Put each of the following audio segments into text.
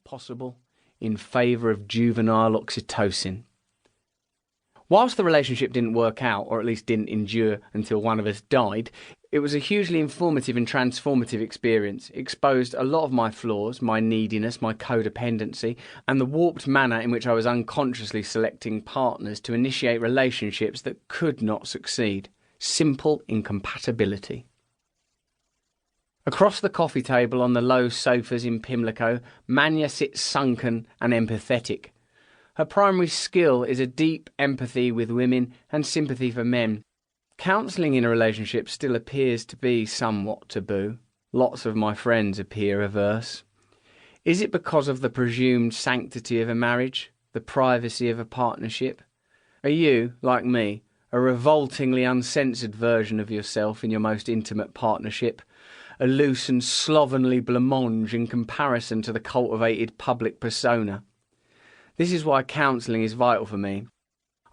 possible in favour of juvenile oxytocin. Whilst the relationship didn't work out, or at least didn't endure until one of us died, it was a hugely informative and transformative experience. It exposed a lot of my flaws, my neediness, my codependency, and the warped manner in which I was unconsciously selecting partners to initiate relationships that could not succeed. Simple incompatibility. Across the coffee table on the low sofas in Pimlico, Manya sits sunken and empathetic. Her primary skill is a deep empathy with women and sympathy for men. Counselling in a relationship still appears to be somewhat taboo. Lots of my friends appear averse. Is it because of the presumed sanctity of a marriage, the privacy of a partnership? Are you, like me, a revoltingly uncensored version of yourself in your most intimate partnership? A loose and slovenly blancmange in comparison to the cultivated public persona? This is why counselling is vital for me.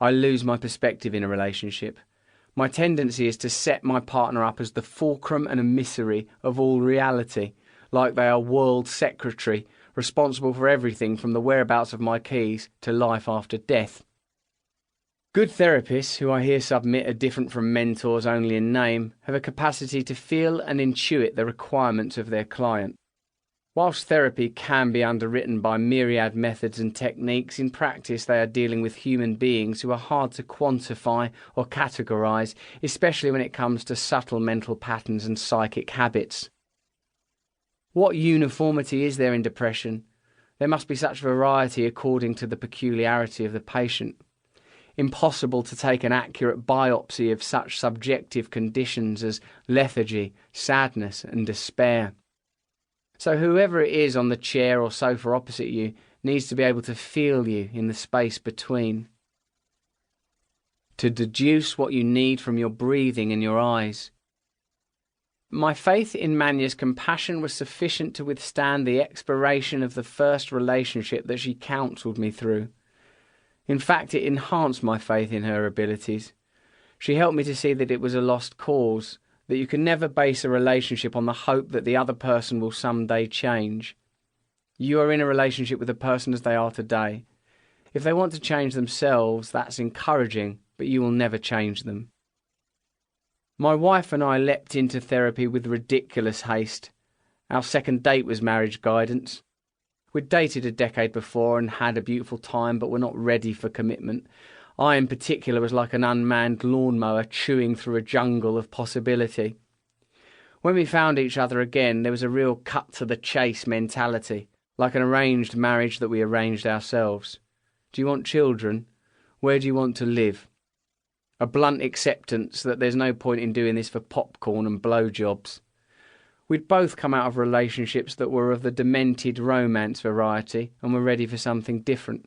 I lose my perspective in a relationship. My tendency is to set my partner up as the fulcrum and emissary of all reality, like they are world secretary, responsible for everything from the whereabouts of my keys to life after death. Good therapists, who I hear submit are different from mentors only in name, have a capacity to feel and intuit the requirements of their client. Whilst therapy can be underwritten by myriad methods and techniques, in practice they are dealing with human beings who are hard to quantify or categorise, especially when it comes to subtle mental patterns and psychic habits. What uniformity is there in depression? There must be such variety according to the peculiarity of the patient. Impossible to take an accurate biopsy of such subjective conditions as lethargy, sadness and despair. So whoever it is on the chair or sofa opposite you needs to be able to feel you in the space between. To deduce what you need from your breathing and your eyes. My faith in Manya's compassion was sufficient to withstand the expiration of the first relationship that she counselled me through. In fact, it enhanced my faith in her abilities. She helped me to see that it was a lost cause, that you can never base a relationship on the hope that the other person will someday change. You are in a relationship with the person as they are today. If they want to change themselves, that's encouraging, but you will never change them. My wife and I leapt into therapy with ridiculous haste. Our second date was marriage guidance. We'd dated a decade before and had a beautiful time, but were not ready for commitment. I, in particular, was like an unmanned lawnmower chewing through a jungle of possibility. When we found each other again, there was a real cut-to-the-chase mentality, like an arranged marriage that we arranged ourselves. Do you want children? Where do you want to live? A blunt acceptance that there's no point in doing this for popcorn and blowjobs. We'd both come out of relationships that were of the demented romance variety and were ready for something different.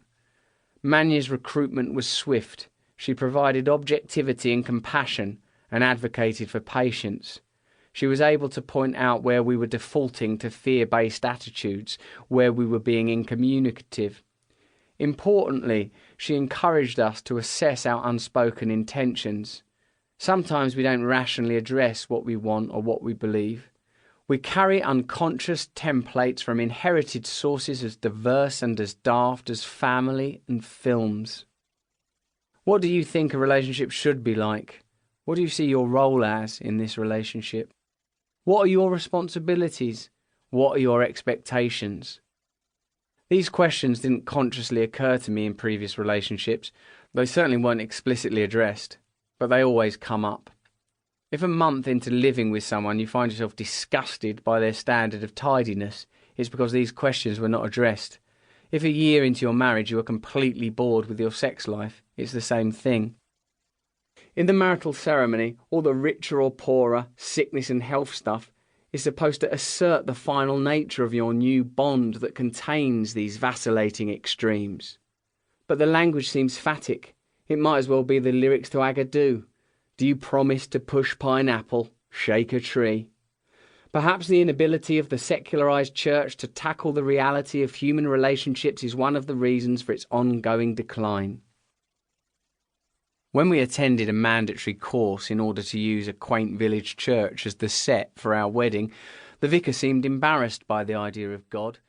Manya's recruitment was swift. She provided objectivity and compassion and advocated for patience. She was able to point out where we were defaulting to fear-based attitudes, where we were being incommunicative. Importantly, she encouraged us to assess our unspoken intentions. Sometimes we don't rationally address what we want or what we believe. We carry unconscious templates from inherited sources as diverse and as daft as family and films. What do you think a relationship should be like? What do you see your role as in this relationship? What are your responsibilities? What are your expectations? These questions didn't consciously occur to me in previous relationships. They certainly weren't explicitly addressed, but they always come up. If a month into living with someone you find yourself disgusted by their standard of tidiness, it's because these questions were not addressed. If a year into your marriage you are completely bored with your sex life, it's the same thing. In the marital ceremony, all the richer or poorer, sickness and health stuff is supposed to assert the final nature of your new bond that contains these vacillating extremes. But the language seems phatic. It might as well be the lyrics to Agadoo. Do you promise to push pineapple, shake a tree? Perhaps the inability of the secularized church to tackle the reality of human relationships is one of the reasons for its ongoing decline. When we attended a mandatory course in order to use a quaint village church as the set for our wedding, the vicar seemed embarrassed by the idea of God.